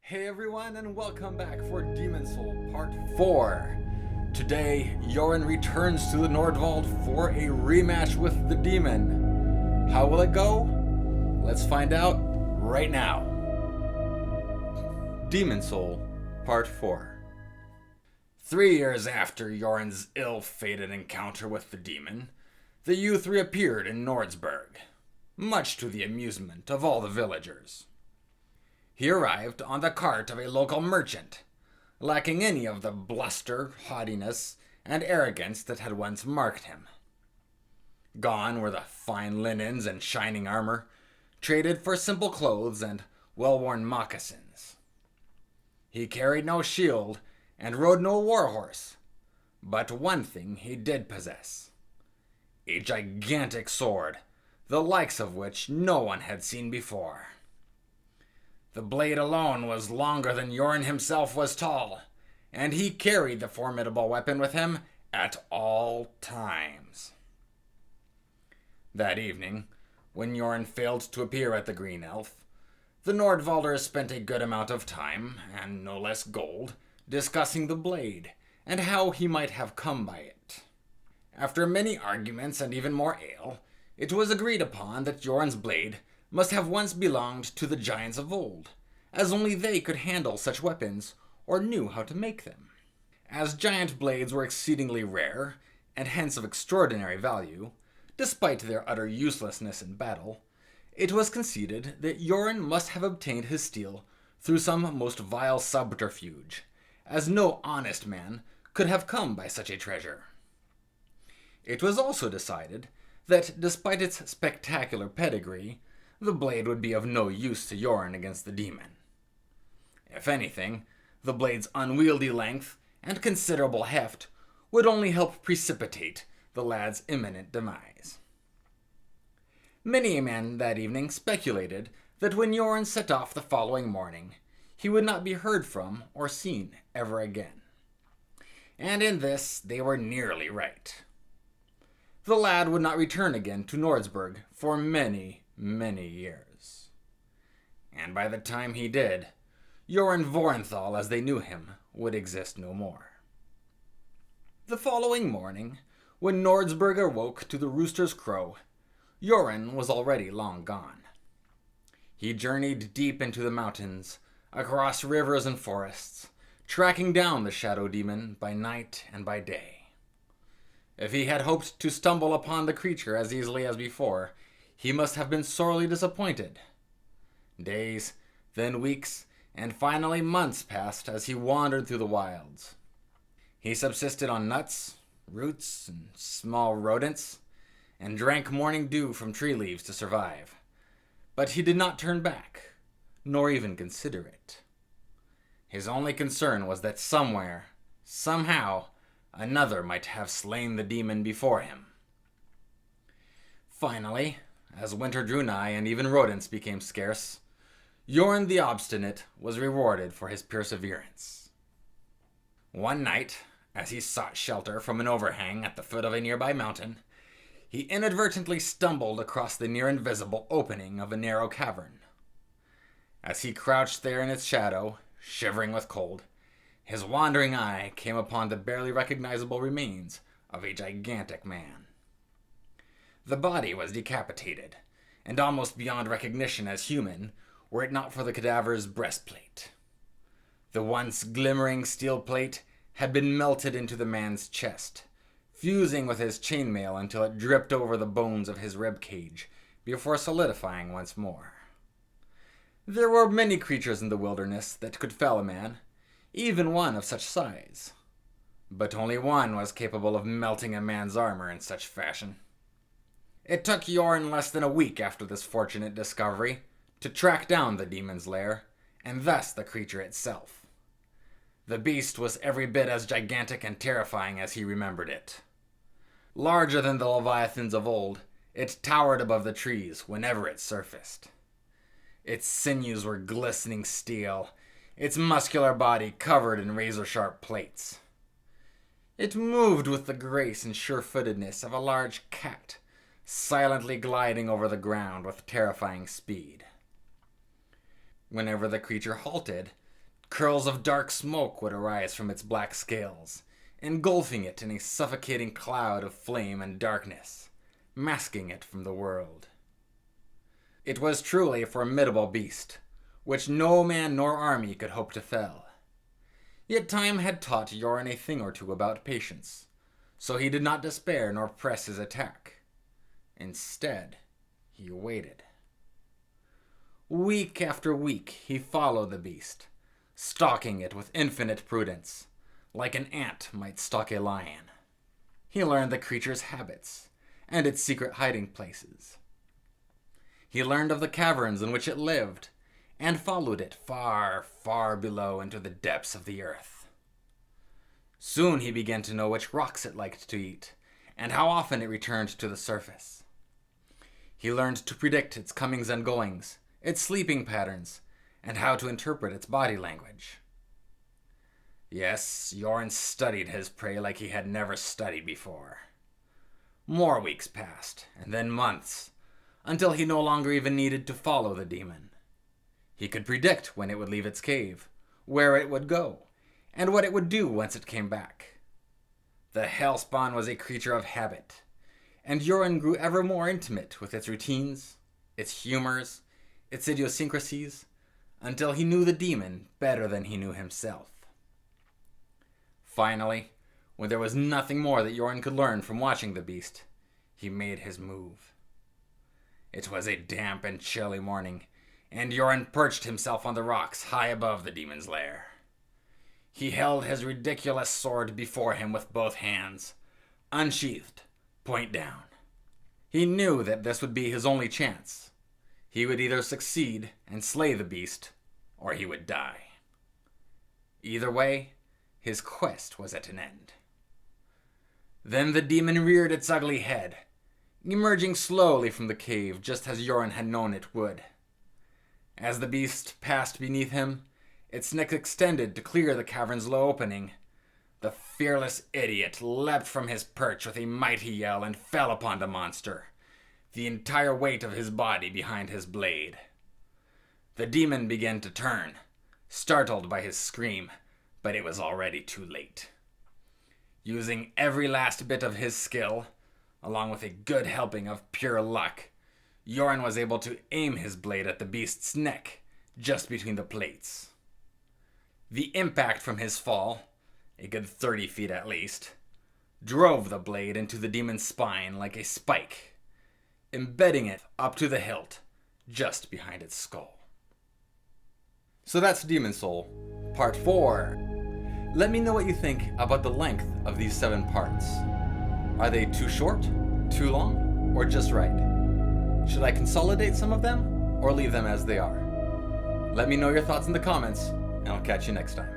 Hey everyone, and welcome back for DemonSoul Part 4. Today, Yoren returns to the Nordwald for a rematch with the demon. How will it go? Let's find out right now. DemonSoul Part 4. 3 years after Yoren's ill-fated encounter with the demon, the youth reappeared in Nordsburg, much to the amusement of all the villagers. He arrived on the cart of a local merchant, lacking any of the bluster, haughtiness, and arrogance that had once marked him. Gone were the fine linens and shining armor, traded for simple clothes and well-worn moccasins. He carried no shield and rode no warhorse, but one thing he did possess: a gigantic sword, the likes of which no one had seen before. The blade alone was longer than Yoren himself was tall, and he carried the formidable weapon with him at all times. That evening, when Yoren failed to appear at the Green Elf, the Nordwalders spent a good amount of time, and no less gold, discussing the blade, and how he might have come by it. After many arguments and even more ale, it was agreed upon that Yoren's blade must have once belonged to the giants of old, as only they could handle such weapons or knew how to make them. As giant blades were exceedingly rare, and hence of extraordinary value, despite their utter uselessness in battle, it was conceded that Yoren must have obtained his steel through some most vile subterfuge, as no honest man could have come by such a treasure. It was also decided that, despite its spectacular pedigree, the blade would be of no use to Yoren against the demon. If anything, the blade's unwieldy length and considerable heft would only help precipitate the lad's imminent demise. Many a man that evening speculated that when Yoren set off the following morning, he would not be heard from or seen ever again. And in this they were nearly right. The lad would not return again to Nordsburg for many years. And by the time he did, Yoren Vorenthal, as they knew him, would exist no more. The following morning, when Nordsburg awoke to the rooster's crow, Yoren was already long gone. He journeyed deep into the mountains, across rivers and forests, tracking down the shadow demon by night and by day. If he had hoped to stumble upon the creature as easily as before, he must have been sorely disappointed. Days, then weeks, and finally months passed as he wandered through the wilds. He subsisted on nuts, roots, and small rodents, and drank morning dew from tree leaves to survive. But he did not turn back, nor even consider it. His only concern was that somewhere, somehow, another might have slain the demon before him. Finally, as winter drew nigh and even rodents became scarce, Yoren the Obstinate was rewarded for his perseverance. One night, as he sought shelter from an overhang at the foot of a nearby mountain, he inadvertently stumbled across the near-invisible opening of a narrow cavern. As he crouched there in its shadow, shivering with cold, his wandering eye came upon the barely recognizable remains of a gigantic man. The body was decapitated, and almost beyond recognition as human, were it not for the cadaver's breastplate. The once glimmering steel plate had been melted into the man's chest, fusing with his chainmail until it dripped over the bones of his rib cage before solidifying once more. There were many creatures in the wilderness that could fell a man, even one of such size, but only one was capable of melting a man's armor in such fashion. It took Yoren less than a week after this fortunate discovery to track down the demon's lair, and thus the creature itself. The beast was every bit as gigantic and terrifying as he remembered it. Larger than the leviathans of old, it towered above the trees whenever it surfaced. Its sinews were glistening steel, its muscular body covered in razor-sharp plates. It moved with the grace and sure-footedness of a large cat, silently gliding over the ground with terrifying speed. Whenever the creature halted, Curls of dark smoke would arise from its black scales, engulfing it in a suffocating cloud of flame and darkness, masking it from the world. It was truly a formidable beast, which no man nor army could hope to fell. Yet time had taught Yoren a thing or two about patience, so he did not despair nor press his attack. Instead, he waited. Week after week, he followed the beast, stalking it with infinite prudence, like an ant might stalk a lion. He learned the creature's habits and its secret hiding places. He learned of the caverns in which it lived, and followed it far, far below into the depths of the earth. Soon he began to know which rocks it liked to eat, and how often it returned to the surface. He learned to predict its comings and goings, its sleeping patterns, and how to interpret its body language. Yes, Yoren studied his prey like he had never studied before. More weeks passed, and then months, until he no longer even needed to follow the demon. He could predict when it would leave its cave, where it would go, and what it would do once it came back. The Hellspawn was a creature of habit, and Yoren grew ever more intimate with its routines, its humors, its idiosyncrasies, until he knew the demon better than he knew himself. Finally, when there was nothing more that Yoren could learn from watching the beast, he made his move. It was a damp and chilly morning, and Yoren perched himself on the rocks high above the demon's lair. He held his ridiculous sword before him with both hands, unsheathed, point down. He knew that this would be his only chance. He would either succeed and slay the beast, or he would die. Either way, his quest was at an end. Then the demon reared its ugly head, emerging slowly from the cave just as Yoren had known it would. As the beast passed beneath him, its neck extended to clear the cavern's low opening. The fearless idiot leapt from his perch with a mighty yell and fell upon the monster, the entire weight of his body behind his blade. The demon began to turn, startled by his scream, but it was already too late. Using every last bit of his skill, along with a good helping of pure luck, Yoren was able to aim his blade at the beast's neck, just between the plates. The impact from his fall, a good 30 feet at least, drove the blade into the demon's spine like a spike, embedding it up to the hilt, just behind its skull. So that's DemonSoul, Part 4. Let me know what you think about the length of these 7 parts. Are they too short, too long, or just right? Should I consolidate some of them, or leave them as they are? Let me know your thoughts in the comments, and I'll catch you next time.